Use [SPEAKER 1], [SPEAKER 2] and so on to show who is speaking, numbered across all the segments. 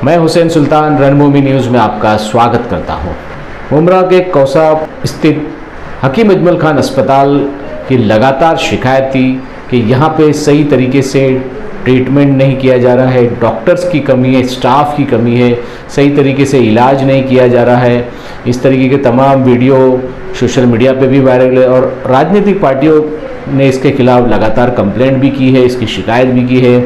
[SPEAKER 1] मैं हुसैन सुल्तान रणभूमि न्यूज़ में आपका स्वागत करता हूं। मुमरा के कौसा स्थित हकीम अजमल खान अस्पताल की लगातार शिकायत थी कि यहां पे सही तरीके से ट्रीटमेंट नहीं किया जा रहा है, डॉक्टर्स की कमी है, स्टाफ की कमी है, सही तरीके से इलाज नहीं किया जा रहा है। इस तरीके के तमाम वीडियो सोशल मीडिया पे भी वायरल है और राजनीतिक पार्टियों ने इसके खिलाफ लगातार कंप्लेंट भी की है, इसकी शिकायत भी की है।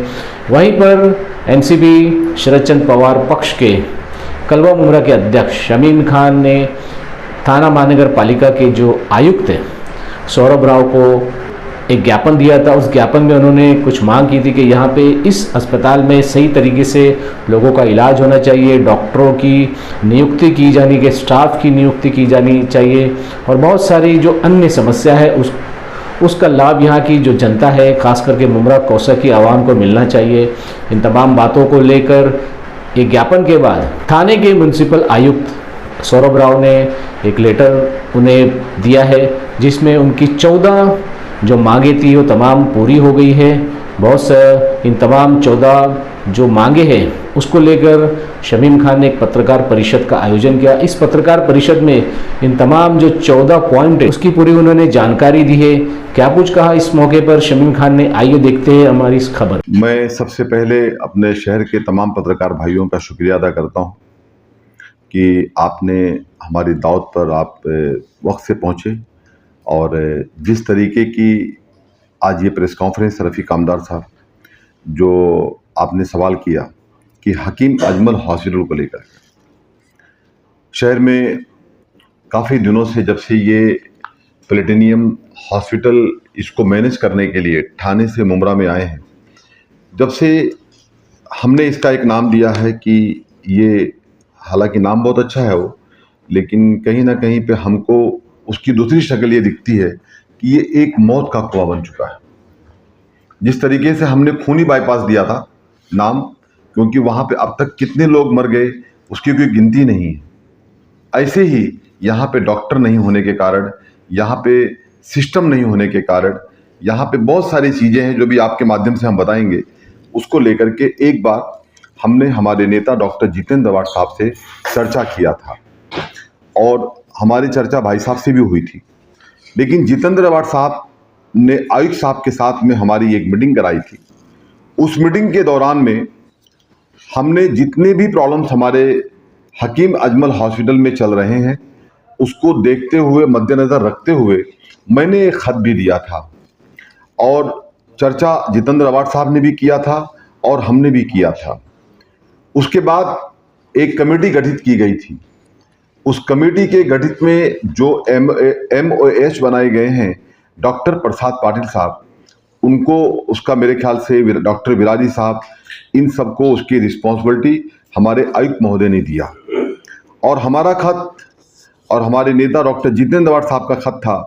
[SPEAKER 1] वहीं पर एनसीपी शरद चंद्र पवार पक्ष के कलवा मुमरा के अध्यक्ष शमीम खान ने थाना महानगर पालिका के जो आयुक्त हैं सौरभ राव को एक ज्ञापन दिया था। उस ज्ञापन में उन्होंने कुछ मांग की थी कि यहाँ पे इस अस्पताल में सही तरीके से लोगों का इलाज होना चाहिए, डॉक्टरों की नियुक्ति की जानी चाहिए, स्टाफ की नियुक्ति की जानी चाहिए और बहुत सारी जो अन्य समस्या है उसका लाभ यहाँ की जो जनता है, खास करके मुमरा कौसा की आवाम को मिलना चाहिए। इन तमाम बातों को लेकर एक ज्ञापन के बाद थाने के म्यूनसिपल आयुक्त सौरभ राव ने एक लेटर उन्हें दिया है, जिसमें उनकी 14 जो मांगे थी वो तमाम पूरी हो गई है। इन तमाम 14 जो मांगे हैं उसको लेकर शमीम खान ने एक पत्रकार परिषद का आयोजन किया। इस पत्रकार परिषद में इन तमाम जो 14 पॉइंट है उसकी पूरी उन्होंने जानकारी दी है। क्या कुछ कहा इस मौके पर शमीम खान ने, आइए देखते हैं हमारी इस खबर।
[SPEAKER 2] मैं सबसे पहले अपने शहर के तमाम पत्रकार भाइयों का शुक्रिया अदा करता हूं कि आपने हमारी दावत पर आप वक्त से पहुंचे और जिस तरीके की आज ये प्रेस कॉन्फ्रेंस रफ़ीक आमदार साहब जो आपने सवाल किया कि हकीम अजमल हॉस्पिटल को लेकर शहर में काफ़ी दिनों से जब से ये प्लेटिनियम हॉस्पिटल इसको मैनेज करने के लिए थाने से मुमरा में आए हैं, जब से हमने इसका एक नाम दिया है कि ये, हालांकि नाम बहुत अच्छा है वो, लेकिन कहीं ना कहीं पे हमको उसकी दूसरी शक्ल ये दिखती है कि ये एक मौत का कुआं बन चुका है। जिस तरीके से हमने खूनी बाईपास दिया था नाम, क्योंकि वहाँ पे अब तक कितने लोग मर गए उसकी कोई गिनती नहीं है, ऐसे ही यहाँ पे डॉक्टर नहीं होने के कारण, यहाँ पे सिस्टम नहीं होने के कारण, यहाँ पे बहुत सारी चीज़ें हैं जो भी आपके माध्यम से हम बताएंगे। उसको लेकर के एक बार हमने हमारे नेता डॉक्टर जितेंद्र अवाड साहब से चर्चा किया था और हमारी चर्चा भाई साहब से भी हुई थी, लेकिन जितेंद्र अवाड साहब ने आयुक्त साहब के साथ में हमारी एक मीटिंग कराई थी। उस मीटिंग के दौरान में हमने जितने भी प्रॉब्लम्स हमारे हकीम अजमल हॉस्पिटल में चल रहे हैं उसको देखते हुए, मद्देनज़र रखते हुए मैंने एक ख़त भी दिया था और चर्चा जितेंद्र अवाड साहब ने भी किया था और हमने भी किया था। उसके बाद एक कमेटी गठित की गई थी। उस कमेटी के गठित में जो MOH बनाए गए हैं डॉक्टर प्रसाद पाटिल साहब, उनको उसका मेरे ख्याल से डॉक्टर बिरारी साहब, इन सबको उसकी रिस्पॉन्सिबिलिटी हमारे आयुक्त महोदय ने दिया और हमारा खत और हमारे नेता डॉक्टर जितेंद्र अवाड साहब का खत था।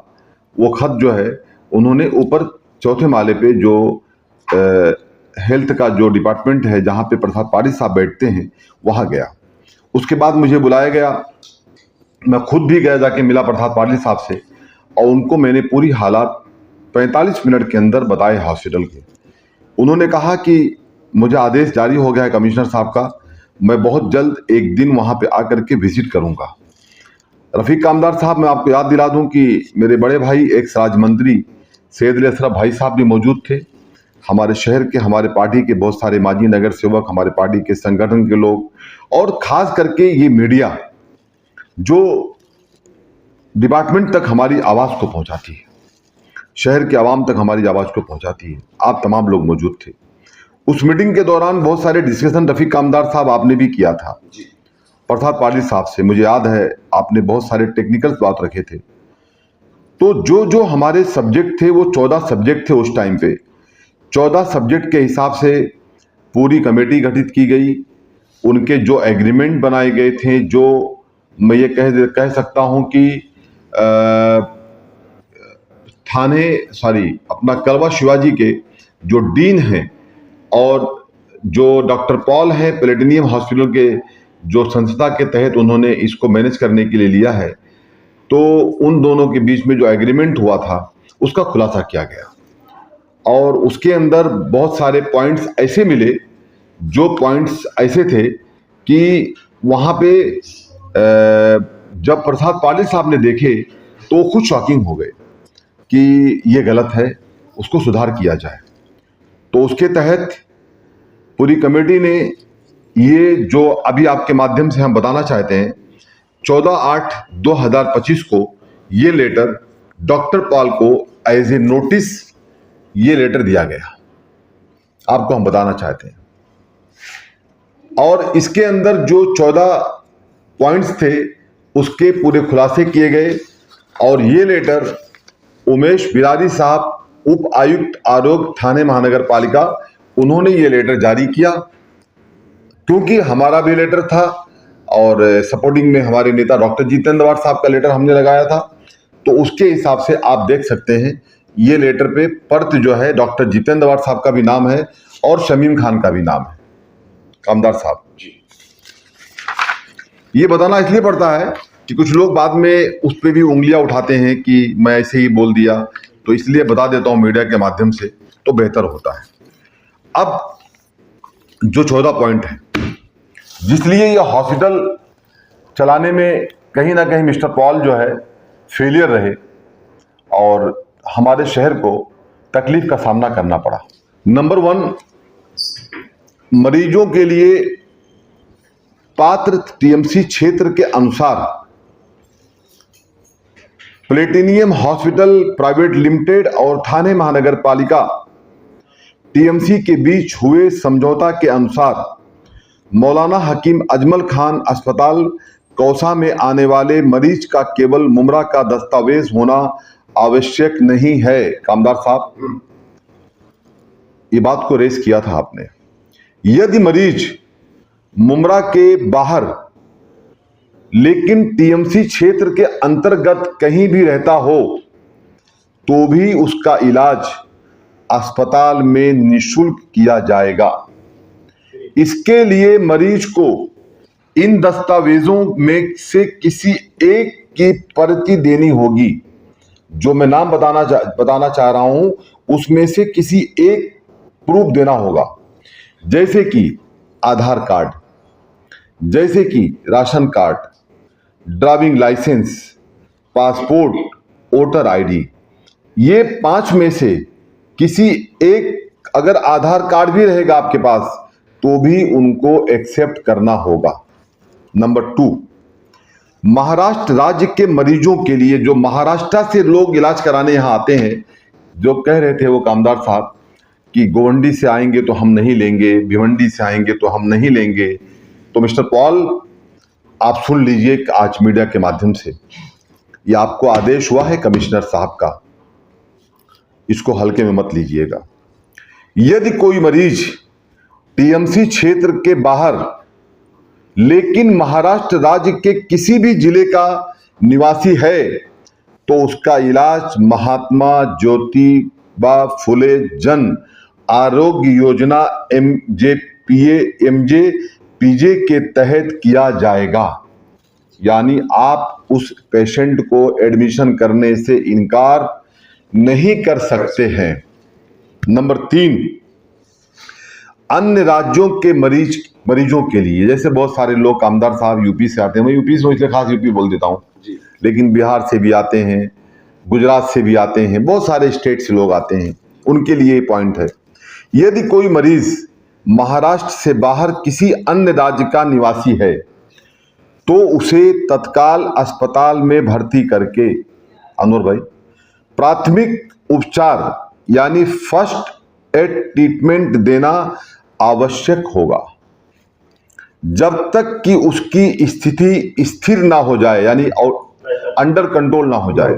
[SPEAKER 2] वो खत जो है उन्होंने ऊपर चौथे माले पे जो हेल्थ का जो डिपार्टमेंट है जहाँ पे प्रसाद पाटिल साहब बैठते हैं वहाँ गया। उसके बाद मुझे बुलाया गया, मैं खुद भी गया, जाके मिला प्रसाद पाटिल साहब से और उनको मैंने पूरी हालात 45 मिनट के अंदर बताए हॉस्पिटल के। उन्होंने कहा कि मुझे आदेश जारी हो गया है कमिश्नर साहब का, मैं बहुत जल्द एक दिन वहाँ पे आकर के विजिट करूँगा। रफ़ीक आमदार साहब, मैं आपको याद दिला दूँ कि मेरे बड़े भाई एक्स राज्य मंत्री सैयद अली अशरफ भाई साहब भी मौजूद थे। हमारे शहर के, हमारे पार्टी के बहुत सारे माजी नगर सेवक, हमारे पार्टी के संगठन के लोग और ख़ास करके ये मीडिया जो डिपार्टमेंट तक हमारी आवाज़ को पहुंचाती है, शहर के आवाम तक हमारी आवाज़ को पहुंचाती है, आप तमाम लोग मौजूद थे। उस मीटिंग के दौरान बहुत सारे डिस्कशन रफ़ीक आमदार साहब आपने भी किया था प्रसाद पाटिल साहब से, मुझे याद है आपने बहुत सारे टेक्निकल बात रखे थे। तो जो हमारे सब्जेक्ट थे वो 14 सब्जेक्ट थे उस टाइम पे। 14 सब्जेक्ट के हिसाब से पूरी कमेटी गठित की गई, उनके जो एग्रीमेंट बनाए गए थे, जो मैं ये कह सकता हूँ कि अपना कलवा शिवाजी के जो डीन हैं और जो डॉक्टर पॉल हैं प्लेटिनियम हॉस्पिटल के, जो संस्था के तहत उन्होंने इसको मैनेज करने के लिए लिया है, तो उन दोनों के बीच में जो एग्रीमेंट हुआ था उसका खुलासा किया गया और उसके अंदर बहुत सारे पॉइंट्स ऐसे मिले, जो पॉइंट्स ऐसे थे कि वहाँ पे जब प्रसाद पाटिल साहब ने देखे तो खुद शॉकिंग हो गए कि ये गलत है, उसको सुधार किया जाए। तो उसके तहत पूरी कमेटी ने ये जो अभी आपके माध्यम से हम बताना चाहते हैं, 14/8/2025 को ये लेटर डॉक्टर पॉल को एज ए नोटिस ये लेटर दिया गया, आपको हम बताना चाहते हैं। और इसके अंदर जो 14 पॉइंट्स थे उसके पूरे खुलासे किए गए। और ये लेटर उमेश बिरारी साहब, उप आयुक्त आरोग्य थाने महानगर पालिका, उन्होंने ये लेटर जारी किया। क्योंकि हमारा भी लेटर था और सपोर्टिंग में हमारे नेता डॉक्टर जितेंद्र वाड साहब का लेटर हमने लगाया था, तो उसके हिसाब से आप देख सकते हैं ये लेटर पे पर्त जो है डॉक्टर जितेंद्र वाड साहब का भी नाम है और शमीम खान का भी नाम है, कामदार साहब जी। ये बताना इसलिए पड़ता है कि कुछ लोग बाद में उस पर भी उंगलियां उठाते हैं कि मैं ऐसे ही बोल दिया, तो इसलिए बता देता हूं मीडिया के माध्यम से, तो बेहतर होता है। अब जो 14 पॉइंट है जिसलिए यह हॉस्पिटल चलाने में कहीं ना कहीं मिस्टर पॉल जो है फेलियर रहे और हमारे शहर को तकलीफ का सामना करना पड़ा। नंबर 1, मरीजों के लिए पात्र टीएमसी क्षेत्र के अनुसार प्लेटिनियम हॉस्पिटल प्राइवेट लिमिटेड और थाने महानगर पालिका टीएमसी के बीच हुए समझौता के अनुसार मौलाना हकीम अजमल खान अस्पताल कौसा में आने वाले मरीज का केवल मुमरा का दस्तावेज होना आवश्यक नहीं है। कामदार साहब, ये बात को रेस किया था आपने। यदि मरीज मुमरा के बाहर लेकिन टीएमसी क्षेत्र के अंतर्गत कहीं भी रहता हो तो भी उसका इलाज अस्पताल में निःशुल्क किया जाएगा। इसके लिए मरीज को इन दस्तावेजों में से किसी एक की पर्ची देनी होगी। जो मैं नाम बताना चाह रहा हूं उसमें से किसी एक प्रूफ देना होगा, जैसे कि आधार कार्ड, जैसे कि ration card, driving licence, passport, voter ID. ये 5 में से किसी एक, अगर आधार कार्ड भी रहेगा आपके पास तो भी उनको एक्सेप्ट करना होगा। नंबर 2, महाराष्ट्र राज्य के मरीजों के लिए, जो महाराष्ट्र से लोग इलाज कराने यहां आते हैं, जो कह रहे थे वो कामदार साहब कि गोवंडी से आएंगे तो हम नहीं लेंगे, भिवंडी से आएंगे तो हम नहीं लेंगे, तो मिस्टर पॉल आप सुन लीजिए आज मीडिया के माध्यम से, ये आपको आदेश हुआ है कमिश्नर साहब का, इसको हल्के में मत लीजिएगा। यदि कोई मरीज टीएमसी क्षेत्र के बाहर लेकिन महाराष्ट्र राज्य के किसी भी जिले का निवासी है तो उसका इलाज महात्मा ज्योतिबा फुले जन आरोग्य योजना एमजे के तहत किया जाएगा। यानी आप उस पेशेंट को एडमिशन करने से इनकार नहीं कर सकते हैं। नंबर 3, अन्य राज्यों के मरीजों के लिए, जैसे बहुत सारे लोग कामदार साहब यूपी से आते हैं, मैं यूपी से इसलिए खास यूपी बोल देता हूँ, लेकिन बिहार से भी आते हैं, गुजरात से भी आते हैं, बहुत सारे स्टेट से लोग आते हैं, उनके लिए ये पॉइंट है। यदि कोई मरीज महाराष्ट्र से बाहर किसी अन्य राज्य का निवासी है तो उसे तत्काल अस्पताल में भर्ती करके, अनवर भाई, प्राथमिक उपचार यानी फर्स्ट एड ट्रीटमेंट देना आवश्यक होगा जब तक कि उसकी स्थिति स्थिर ना हो जाए, यानी अंडर कंट्रोल ना हो जाए।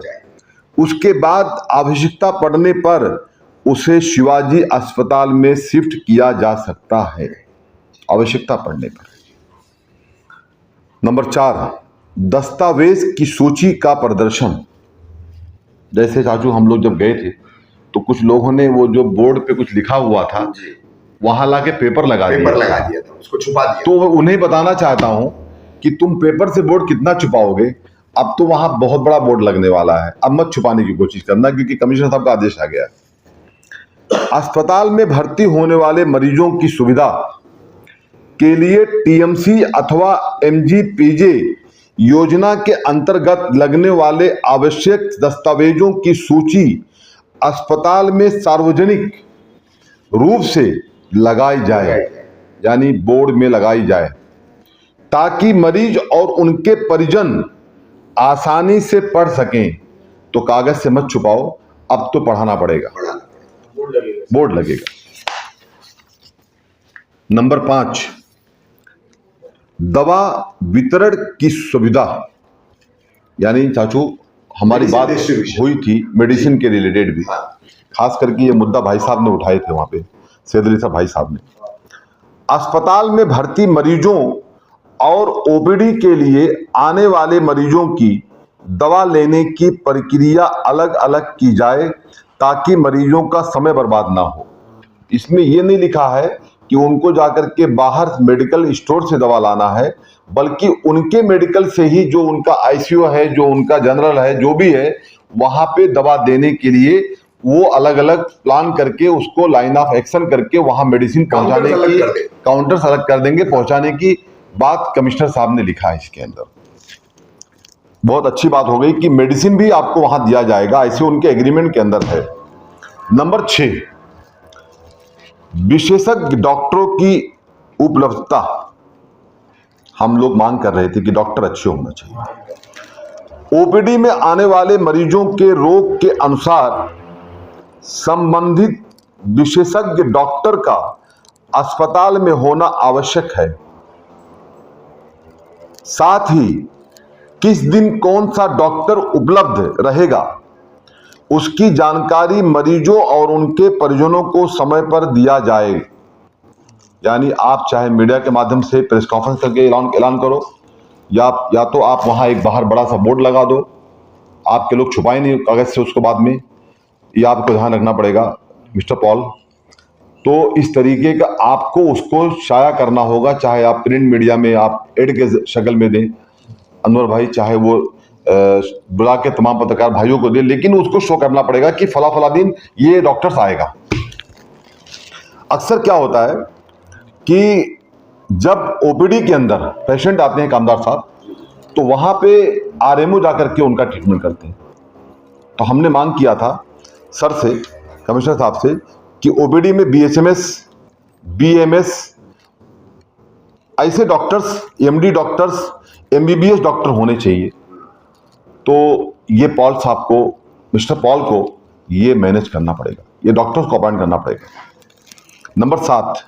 [SPEAKER 2] उसके बाद आवश्यकता पड़ने पर उसे शिवाजी अस्पताल में शिफ्ट किया जा सकता है, आवश्यकता पड़ने पर। नंबर 4, दस्तावेज की सूची का प्रदर्शन। जैसे चाचू हम लोग जब गए थे तो कुछ लोगों ने वो जो बोर्ड पे कुछ लिखा हुआ था वहां लाके पेपर लगा दिया था, उसको छुपा दिया। तो उन्हें बताना चाहता हूं कि तुम पेपर से बोर्ड कितना छुपाओगे, अब तो वहां बहुत बड़ा बोर्ड लगने वाला है, अब मत छुपाने की कोशिश करना क्योंकि कमिश्नर साहब का आदेश आ गया है। अस्पताल में भर्ती होने वाले मरीजों की सुविधा के लिए टीएमसी अथवा एमजीपीजे योजना के अंतर्गत लगने वाले आवश्यक दस्तावेजों की सूची अस्पताल में सार्वजनिक रूप से लगाई जाए, यानी बोर्ड में लगाई जाए, ताकि मरीज और उनके परिजन आसानी से पढ़ सकें। तो कागज से मत छुपाओ, अब तो पढ़ाना पड़ेगा, बोर्ड लगेगा। नंबर 5, दवा वितरण की सुविधा, यानी चाचू हमारी बात हुई थी मेडिसिन के रिलेटेड भी, खास करके ये मुद्दा भाई साहब ने उठाए थे वहां पे, सैयद अली साहब भाई साहब ने। अस्पताल में भर्ती मरीजों और ओपीडी के लिए आने वाले मरीजों की दवा लेने की प्रक्रिया अलग अलग की जाए, ताकि मरीजों का समय बर्बाद ना हो। इसमें यह नहीं लिखा है कि उनको जाकर के बाहर मेडिकल स्टोर से दवा लाना है, बल्कि उनके मेडिकल से ही, जो उनका आईसीयू है, जो उनका जनरल है, जो भी है, वहां पे दवा देने के लिए वो अलग अलग प्लान करके, उसको लाइन ऑफ एक्शन करके वहां मेडिसिन पहुंचाने की काउंटर्स अलग कर देंगे, पहुंचाने की बात कमिश्नर साहब ने लिखा है इसके अंदर। बहुत अच्छी बात हो गई कि मेडिसिन भी आपको वहां दिया जाएगा, ऐसे उनके एग्रीमेंट के अंदर है। नंबर 6, विशेषज्ञ डॉक्टरों की उपलब्धता। हम लोग मांग कर रहे थे कि डॉक्टर अच्छे होना चाहिए। ओपीडी में आने वाले मरीजों के रोग के अनुसार संबंधित विशेषज्ञ डॉक्टर का अस्पताल में होना आवश्यक है। साथ ही किस दिन कौन सा डॉक्टर उपलब्ध रहेगा, उसकी जानकारी मरीजों और उनके परिजनों को समय पर दिया जाए। यानी आप चाहे मीडिया के माध्यम से प्रेस कॉन्फ्रेंस करके ऐलान करो, या तो आप वहां एक बाहर बड़ा सा बोर्ड लगा दो, आपके लोग छुपाए नहीं कागज से उसको बाद में, ये आपको ध्यान रखना पड़ेगा मिस्टर पॉल। तो इस तरीके का आपको उसको शाया करना होगा, चाहे आप प्रिंट मीडिया में आप एड के शक्ल में दें अनवर भाई, चाहे वो बुला के तमाम पत्रकार भाइयों को दे, लेकिन उसको शो करना पड़ेगा कि फला दिन ये डॉक्टर्स आएगा। अक्सर क्या होता है कि जब ओपीडी के अंदर पेशेंट आते हैं कामदार साहब, तो वहां पे आरएमओ जाकर के उनका ट्रीटमेंट करते हैं। तो हमने मांग किया था सर से, कमिश्नर साहब से, कि ओपीडी में बीएचएमएस, बीएमएस ऐसे doctors, MD doctors, MBBS doctor होने चाहिए। तो ये पॉल साहब को, मिस्टर पॉल को ये मैनेज करना पड़ेगा, ये डॉक्टर्स को अपॉइंट करना पड़ेगा। नंबर 7,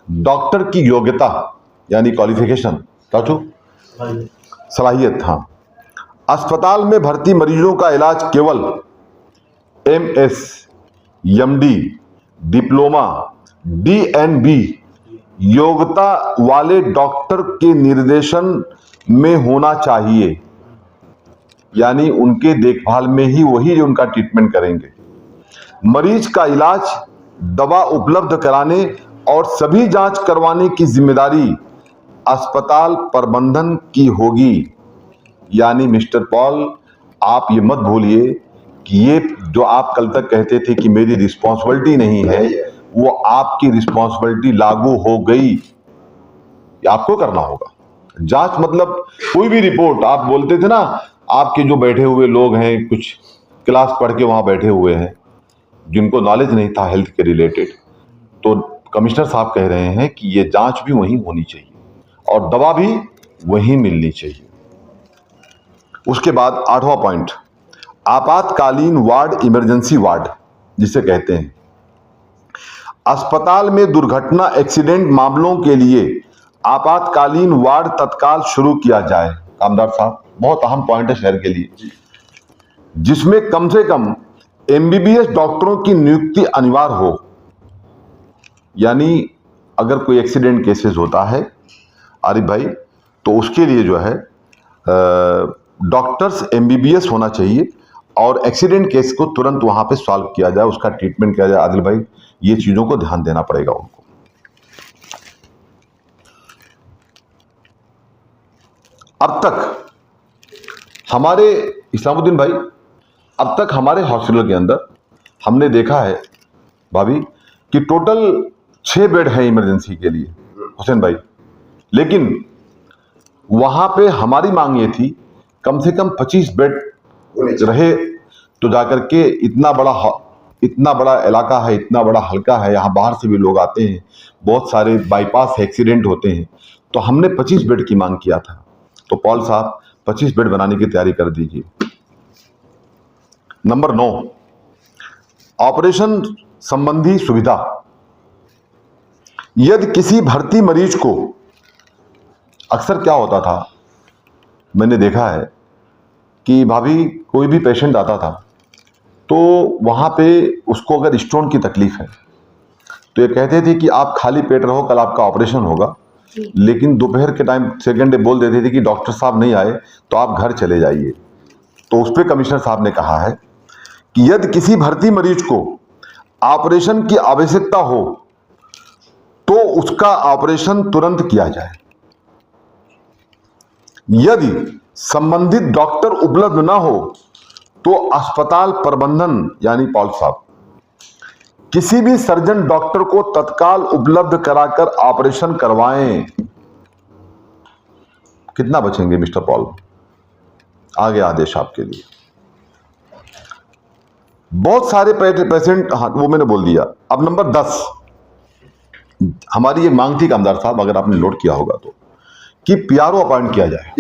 [SPEAKER 2] डॉक्टर की योग्यता यानी क्वालिफिकेशन, चाचू सलाहियत। हाँ, अस्पताल में भर्ती मरीजों का इलाज केवल एमएस, एमडी, डिप्लोमा, डीएनबी योग्यता वाले डॉक्टर के निर्देशन में होना चाहिए, यानी उनके देखभाल में ही वही उनका ट्रीटमेंट करेंगे। मरीज का इलाज, दवा उपलब्ध कराने और सभी जांच करवाने की जिम्मेदारी अस्पताल प्रबंधन की होगी। यानी मिस्टर पॉल, आप ये मत भूलिए कि ये जो आप कल तक कहते थे कि मेरी रिस्पॉन्सिबिलिटी नहीं है, वो आपकी रिस्पॉन्सिबिलिटी लागू हो गई, आपको करना होगा। जांच मतलब कोई भी रिपोर्ट, आप बोलते थे ना, आपके जो बैठे हुए लोग हैं, कुछ क्लास पढ़ के वहां बैठे हुए हैं, जिनको नॉलेज नहीं था हेल्थ के रिलेटेड, तो कमिश्नर साहब कह रहे हैं कि ये जांच भी वहीं होनी चाहिए और दवा भी वहीं मिलनी चाहिए। उसके बाद 8वां पॉइंट, आपातकालीन वार्ड, इमरजेंसी वार्ड जिसे कहते हैं। अस्पताल में दुर्घटना, एक्सीडेंट मामलों के लिए आपातकालीन वार्ड तत्काल शुरू किया जाए। कामदार साहब, बहुत अहम पॉइंट है शहर के लिए, जिसमें कम से कम एमबीबीएस डॉक्टरों की नियुक्ति अनिवार्य हो। यानी अगर कोई एक्सीडेंट केसेस होता है आरिफ भाई, तो उसके लिए जो है डॉक्टर्स एमबीबीएस होना चाहिए और एक्सीडेंट केस को तुरंत वहां पे सॉल्व किया जाए, उसका ट्रीटमेंट किया जाए। आदिल भाई, ये चीजों को ध्यान देना पड़ेगा उनको। अब तक हमारे इस्लामुद्दीन भाई, अब तक हमारे हॉस्पिटल के अंदर हमने देखा है भाभी कि टोटल 6 बेड है इमरजेंसी के लिए। हुसैन भाई, लेकिन वहां पे हमारी मांग ये थी कम से कम 25 बेड रहे, तो जाकर के इतना बड़ा इलाका है, इतना बड़ा हल्का है, यहाँ बाहर से भी लोग आते हैं, बहुत सारे बाईपास एक्सीडेंट होते हैं, तो हमने 25 बेड की मांग किया था। तो पॉल साहब 25 बेड बनाने की तैयारी कर दीजिए। नंबर 9, ऑपरेशन संबंधी सुविधा। यदि किसी भर्ती मरीज को, अक्सर क्या होता था, मैंने देखा है कि भाभी कोई भी पेशेंट आता था तो वहाँ पे उसको अगर स्टोन की तकलीफ है तो ये कहते थे कि आप खाली पेट रहो, कल आपका ऑपरेशन होगा। लेकिन दोपहर के टाइम सेकंड डे बोल देते थे कि डॉक्टर साहब नहीं आए तो आप घर चले जाइए। तो उस पर कमिश्नर साहब ने कहा है कि यदि किसी भर्ती मरीज को ऑपरेशन की आवश्यकता हो तो उसका ऑपरेशन तुरंत किया जाए। यदि संबंधित डॉक्टर उपलब्ध ना हो तो अस्पताल प्रबंधन यानी पॉल साहब किसी भी सर्जन डॉक्टर को तत्काल उपलब्ध कराकर ऑपरेशन करवाएं। कितना बचेंगे मिस्टर पॉल? आगे आदेश आपके लिए। बहुत सारे पेशेंट, हाँ वो मैंने बोल दिया। अब नंबर 10, हमारी ये मांग थी कामदार साहब, अगर आपने नोट किया होगा तो, कि पीआरओ अपॉइंट किया जाए।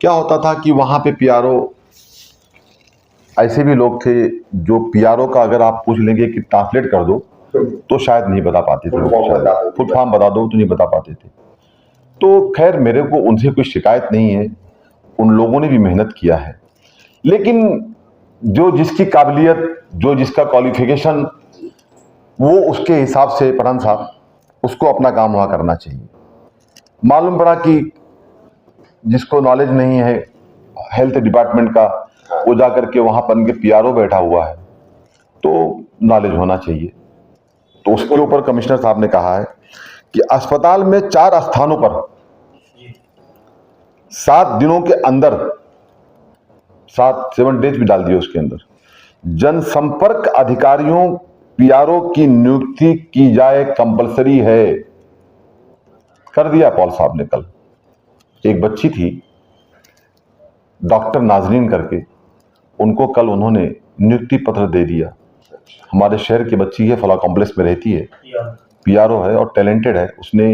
[SPEAKER 2] क्या होता था कि वहां पे पीआरओ, ऐसे भी लोग थे जो पीआरओ का अगर आप पूछ लेंगे कि ट्रांसलेट कर दो तो शायद नहीं बता पाते थे, फुल फॉर्म बता दो तो नहीं बता पाते थे। तो खैर मेरे को उनसे कोई शिकायत नहीं है, उन लोगों ने भी मेहनत किया है, लेकिन जो जिसकी काबिलियत, जो जिसका क्वालिफिकेशन, वो उसके हिसाब से प्रधान साहब उसको अपना काम वहाँ करना चाहिए। मालूम पड़ा कि जिसको नॉलेज नहीं है हेल्थ डिपार्टमेंट का, वो जाकर के वहां पर उनके पीआरओ बैठा हुआ है, तो नॉलेज होना चाहिए। तो उसके ऊपर कमिश्नर साहब ने कहा है कि अस्पताल में 4 स्थानों पर 7 दिनों के अंदर, 7 डेज भी डाल दिए उसके अंदर, जनसंपर्क अधिकारियों पीआरओ की नियुक्ति की जाए, कंपलसरी है। कर दिया पॉल साहब ने कल। एक बच्ची थी डॉक्टर नाजरीन करके, उनको कल उन्होंने नियुक्ति पत्र दे दिया। हमारे शहर की बच्ची है, फला कॉम्प्लेक्स में रहती है, पीआरओ है और टैलेंटेड है। उसने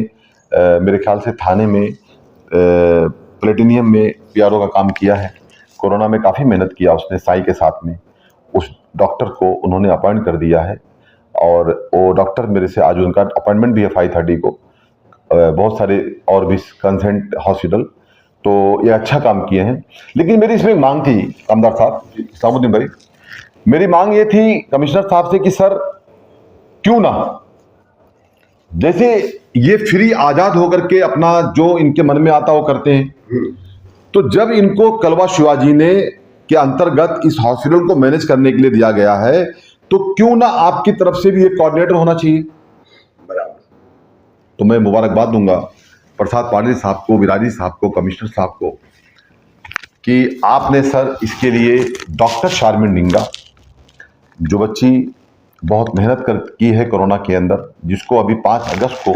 [SPEAKER 2] मेरे ख्याल से थाने में प्लेटिनियम में पीआरओ का काम किया है। कोरोना में काफ़ी मेहनत किया उसने साई के साथ में। उस डॉक्टर को उन्होंने अपॉइंट कर दिया है और वो डॉक्टर मेरे से आज उनका अपॉइंटमेंट भी है 5:30 को। बहुत सारे और भी कंसेंट हॉस्पिटल, तो ये अच्छा काम किए हैं। लेकिन मेरी इसमें मांग थी कामदार साहब, सामुद्दीन भाई, मेरी मांग ये थी कमिश्नर साहब से कि सर क्यों ना, जैसे ये फ्री आजाद होकर के अपना जो इनके मन में आता वो करते हैं, तो जब इनको कलवा शिवाजी ने के अंतर्गत इस हॉस्पिटल को मैनेज करने के लिए दिया गया है, तो क्यों ना आपकी तरफ से भी एक कोऑर्डिनेटर होना चाहिए। तो मैं मुबारकबाद दूंगा प्रसाद पाटिल साहब को, विराजी साहब को, कमिश्नर साहब को, कि आपने सर इसके लिए डॉक्टर शारमिन निंगा, जो बच्ची बहुत मेहनत की है कोरोना के अंदर, जिसको अभी 5 अगस्त को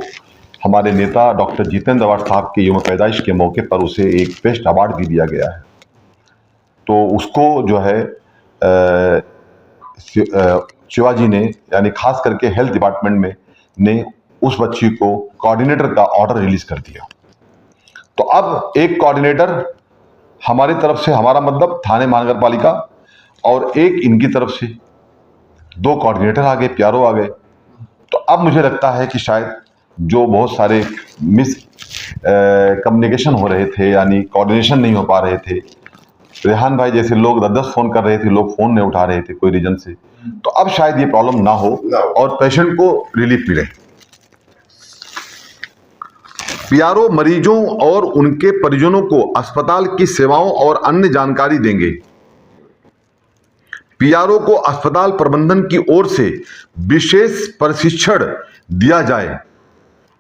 [SPEAKER 2] हमारे नेता डॉक्टर जितेंद्र अवार्ड साहब के यौम पैदाइश के मौके पर उसे एक बेस्ट अवार्ड भी दिया गया है। तो उसको जो है शिवाजी ने, यानी खास करके हेल्थ डिपार्टमेंट में ने उस बच्ची को कोऑर्डिनेटर का ऑर्डर रिलीज कर दिया। तो अब एक कोऑर्डिनेटर हमारी तरफ से, हमारा मतलब थाने महानगर पालिका, और एक इनकी तरफ से 2 कोऑर्डिनेटर आ गए, पीआरओ आ गए। तो अब मुझे लगता है कि शायद जो बहुत सारे मिस कम्युनिकेशन हो रहे थे, यानी कोऑर्डिनेशन नहीं हो पा रहे थे, रेहान भाई जैसे लोग 10-10 फोन कर रहे थे, लोग फोन नहीं उठा रहे थे कोई रीजन से, तो अब शायद ये प्रॉब्लम ना हो और पेशेंट को रिलीफ मिले। पीआरओ मरीजों और उनके परिजनों को अस्पताल की सेवाओं और अन्य जानकारी देंगे। पीआरओ को अस्पताल प्रबंधन की ओर से विशेष प्रशिक्षण दिया जाए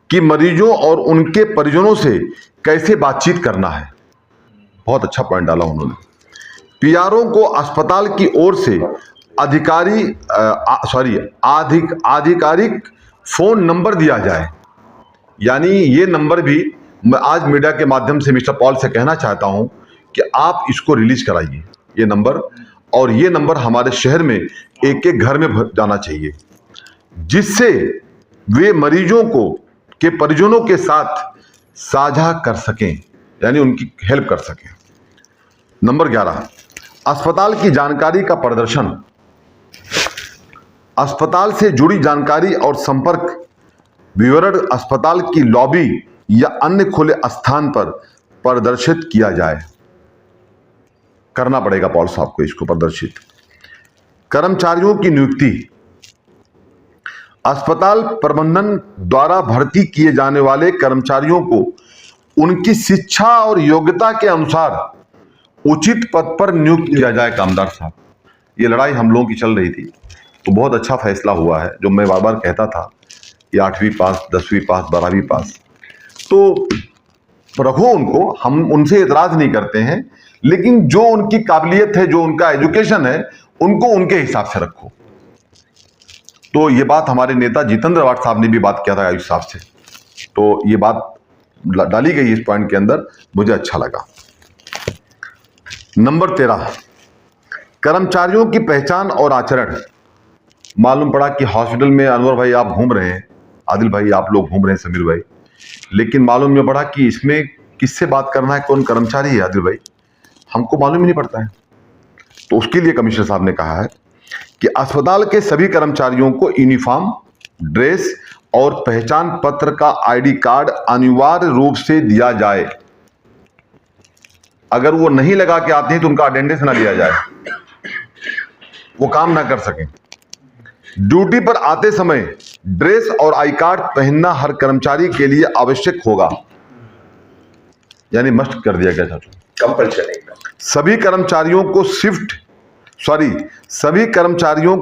[SPEAKER 2] कि मरीजों और उनके परिजनों से कैसे बातचीत करना है। बहुत अच्छा पॉइंट डाला उन्होंने। पीआरओ को अस्पताल की ओर से आधिकारिक फोन नंबर दिया जाए यानी ये नंबर भी मैं आज मीडिया के माध्यम से मिस्टर पॉल से कहना चाहता हूं कि आप इसको रिलीज कराइए, ये नंबर। और ये नंबर हमारे शहर में एक एक घर में जाना चाहिए, जिससे वे मरीजों को के परिजनों के साथ साझा कर सकें, यानी उनकी हेल्प कर सकें। नंबर 11, अस्पताल की जानकारी का प्रदर्शन। अस्पताल से जुड़ी जानकारी और संपर्क विवरण अस्पताल की लॉबी या अन्य खुले स्थान पर प्रदर्शित किया जाए। करना पड़ेगा पॉल साहब को इसको प्रदर्शित। कर्मचारियों की नियुक्ति। अस्पताल प्रबंधन द्वारा भर्ती किए जाने वाले कर्मचारियों को उनकी शिक्षा और योग्यता के अनुसार उचित पद पर नियुक्त किया जाए। कामदार साहब, ये लड़ाई हम लोगों की चल रही थी, तो बहुत अच्छा फैसला हुआ है। जो मैं बार बार कहता था कि 8वीं पास, 10वीं पास, 12वीं पास, तो रखो उनको, हम उनसे एतराज नहीं करते हैं, लेकिन जो उनकी काबिलियत है, जो उनका एजुकेशन है, उनको उनके हिसाब से रखो। तो ये बात हमारे नेता जितेंद्र अवार्ड साहब ने भी बात किया था आयुष साहब से, तो ये बात डाली गई इस पॉइंट के अंदर, मुझे अच्छा लगा। नंबर 13, कर्मचारियों की पहचान और आचरण। मालूम पड़ा कि हॉस्पिटल में अनवर भाई आप घूम रहे हैं, आदिल भाई आप लोग घूम रहे हैं, समीर भाई, लेकिन मालूम ये पड़ा कि इसमें किससे बात करना है, कौन कर्मचारी है आदिल भाई, हमको मालूम ही नहीं पड़ता है। तो उसके लिए कमिश्नर साहब ने कहा है कि अस्पताल के सभी कर्मचारियों को यूनिफॉर्म ड्रेस और पहचान पत्र का आईडी कार्ड अनिवार्य रूप से दिया जाए। अगर वो नहीं लगा के आते हैं तो उनका अटेंडेंस ना लिया जाए, वो काम ना कर सकें। ड्यूटी पर आते समय ड्रेस और आई कार्ड पहनना हर कर्मचारी के लिए आवश्यक होगा, यानी मस्ट कर दिया गया था,
[SPEAKER 3] कंपल्सरी।
[SPEAKER 2] सभी कर्मचारियों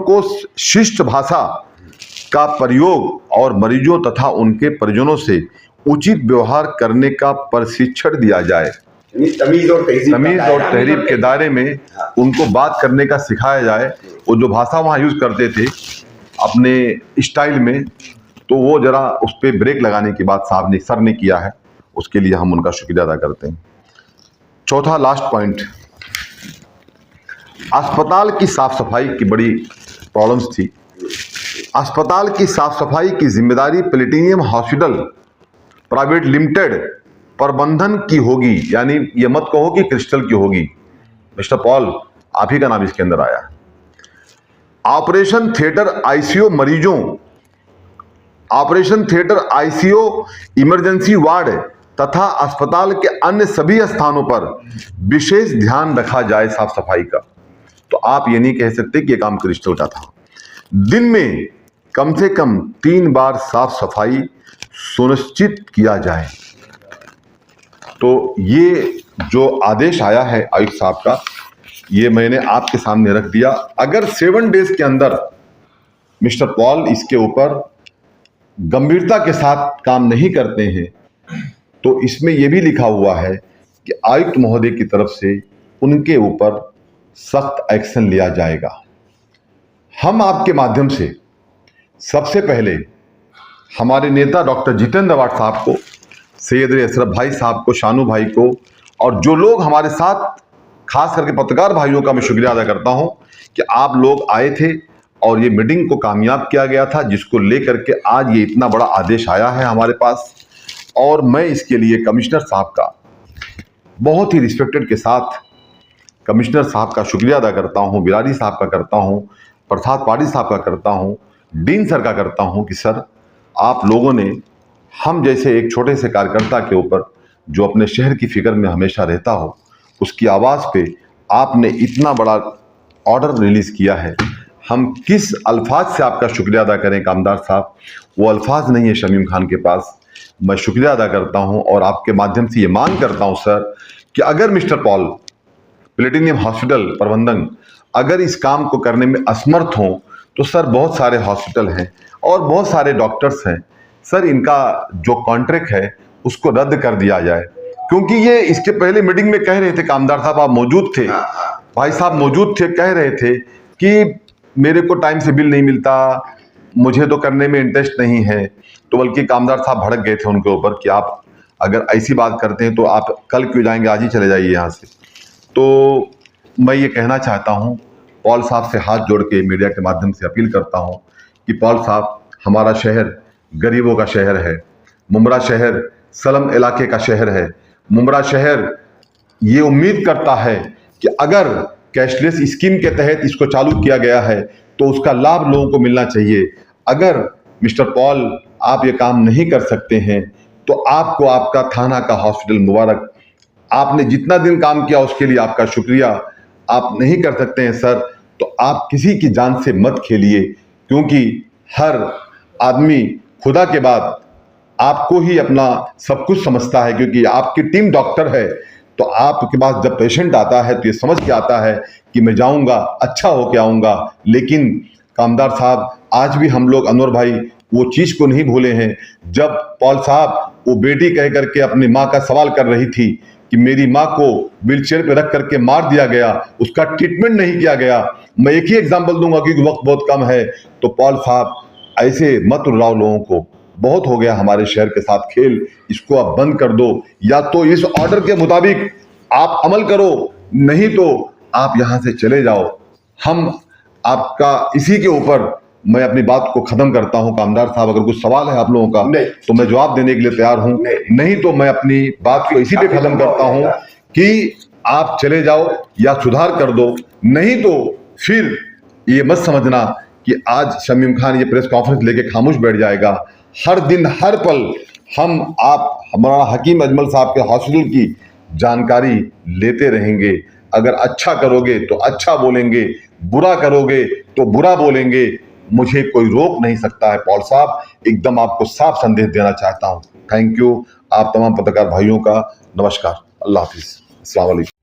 [SPEAKER 2] को शिष्ट भाषा का प्रयोग और मरीजों तथा उनके परिजनों से उचित व्यवहार करने का प्रशिक्षण दिया जाए।
[SPEAKER 3] तमीज और
[SPEAKER 2] तहरीब के दायरे में उनको बात करने का सिखाया जाए। वो जो भाषा वहाँ यूज करते थे अपने स्टाइल में, तो वो जरा उस पर ब्रेक लगाने की बात साहब ने, सर ने किया है, उसके लिए हम उनका शुक्रिया अदा करते हैं। चौथा लास्ट पॉइंट, अस्पताल की साफ सफाई की बड़ी प्रॉब्लम्स थी। अस्पताल की साफ सफाई की जिम्मेदारी प्लेटिनियम हॉस्पिटल प्राइवेट लिमिटेड प्रबंधन की होगी, यानी ये मत कहो कि क्रिस्टल की होगी। मिस्टर पॉल, आप ही का नाम इसके अंदर आया। Operation theatre ICU emergency ward तथा अस्पताल के अन्य सभी स्थानों पर विशेष ध्यान रखा जाए साफ सफाई का। तो आप ये नहीं कह सकते कि ये काम क्रिस्टल का था। दिन में कम से कम 3 बार साफ सफाई सुनिश्चित किया जाए। तो ये जो आदेश आया है आयुक्त साहब का, ये मैंने आपके सामने रख दिया। अगर 7 डेज के अंदर मिस्टर पॉल इसके ऊपर गंभीरता के साथ काम नहीं करते हैं, तो इसमें यह भी लिखा हुआ है कि आयुक्त महोदय की तरफ से उनके ऊपर सख्त एक्शन लिया जाएगा। हम आपके माध्यम से सबसे पहले हमारे नेता डॉक्टर जितेंद्र अवार्ड साहब को, सैयद अशरफ भाई साहब को, शानू भाई को, और जो लोग हमारे साथ, खास करके पत्रकार भाइयों का मैं शुक्रिया अदा करता हूं कि आप लोग आए थे और ये मीटिंग को कामयाब किया गया था, जिसको लेकर के आज ये इतना बड़ा आदेश आया है हमारे पास। और मैं इसके लिए कमिश्नर साहब का बहुत ही रिस्पेक्टेड के साथ कमिश्नर साहब का शुक्रिया अदा करता हूं, बिरारी साहब का करता हूं, प्रसाद पाड़ी साहब का करता हूं, डीन सर का करता हूं कि सर आप लोगों ने हम जैसे एक छोटे से कार्यकर्ता के ऊपर, जो अपने शहर की फिक्र में हमेशा रहता हो, उसकी आवाज़ पे आपने इतना बड़ा ऑर्डर रिलीज़ किया है। हम किस अल्फाज से आपका शुक्रिया अदा करें कामदार साहब, वो अल्फाज नहीं है शमीम खान के पास। मैं शुक्रिया अदा करता हूं और आपके माध्यम से ये मांग करता हूं सर कि अगर मिस्टर पॉल प्लेटिनियम हॉस्पिटल प्रबंधन अगर इस काम को करने में असमर्थ हों, तो सर बहुत सारे हॉस्पिटल हैं और बहुत सारे डॉक्टर्स हैं सर, इनका जो कॉन्ट्रैक्ट है उसको रद्द कर दिया जाए। क्योंकि ये इसके पहले मीटिंग में कह रहे थे, कामदार साहब आप मौजूद थे, भाई साहब मौजूद थे, कह रहे थे कि मेरे को टाइम से बिल नहीं मिलता, मुझे तो करने में इंटरेस्ट नहीं है, तो बल्कि कामदार साहब भड़क गए थे उनके ऊपर कि आप अगर ऐसी बात करते हैं तो आप कल क्यों जाएंगे, आज ही चले जाइए यहाँ से। तो मैं ये कहना चाहता हूँ, पॉल साहब से हाथ जोड़ के मीडिया के माध्यम से अपील करता हूँ कि पॉल साहब, हमारा शहर गरीबों का शहर है, मुमरा शहर सलम इलाके का शहर है। मुमरा शहर ये उम्मीद करता है कि अगर कैशलेस स्कीम के तहत इसको चालू किया गया है तो उसका लाभ लोगों को मिलना चाहिए। अगर मिस्टर पॉल आप ये काम नहीं कर सकते हैं तो आपको आपका थाना का हॉस्पिटल मुबारक। आपने जितना दिन काम किया उसके लिए आपका शुक्रिया। आप नहीं कर सकते हैं सर, तो आप किसी की जान से मत खेलिए, क्योंकि हर आदमी खुदा के बाद आपको ही अपना सब कुछ समझता है, क्योंकि आपकी टीम डॉक्टर है। तो आपके पास जब पेशेंट आता है तो ये समझ के आता है कि मैं जाऊंगा अच्छा हो के आऊंगा। लेकिन कामदार साहब, आज भी हम लोग, अनवर भाई, वो चीज को नहीं भूले हैं जब पॉल साहब वो बेटी कह करके अपनी माँ का सवाल कर रही थी कि मेरी माँ को व्हीलचेयर पे रख करके मार दिया गया, उसका ट्रीटमेंट नहीं किया गया। मैं एक ही एग्जांपल दूंगा क्योंकि वक्त बहुत कम है। तो पॉल साहब, ऐसे मत रुलाओ लोगों को, बहुत हो गया हमारे शहर के साथ खेल, इसको आप बंद कर दो। या तो इस ऑर्डर के मुताबिक आप अमल करो, नहीं तो आप यहां से चले जाओ। हम आपका इसी के ऊपर मैं अपनी बात को खत्म करता हूं। कामदार साहब, अगर कुछ सवाल है आप लोगों का तो मैं जवाब देने के लिए तैयार हूं, नहीं तो मैं अपनी बात को इसी पे खत्म करता हूं कि आप चले जाओ या सुधार कर दो। नहीं तो फिर ये मत समझना कि आज शमीम खान ये प्रेस कॉन्फ्रेंस लेके खामोश बैठ जाएगा। हर दिन हर पल हम आप हमारा हकीम अजमल साहब के हॉस्पिटल की जानकारी लेते रहेंगे। अगर अच्छा करोगे तो अच्छा बोलेंगे, बुरा करोगे तो बुरा बोलेंगे। मुझे कोई रोक नहीं सकता है। पॉल साहब, एकदम आपको साफ संदेश देना चाहता हूं। Thank you. आप तमाम पत्रकार भाइयों का नमस्कार। अल्लाह हाफिज। अस्सलाम वालेकुम।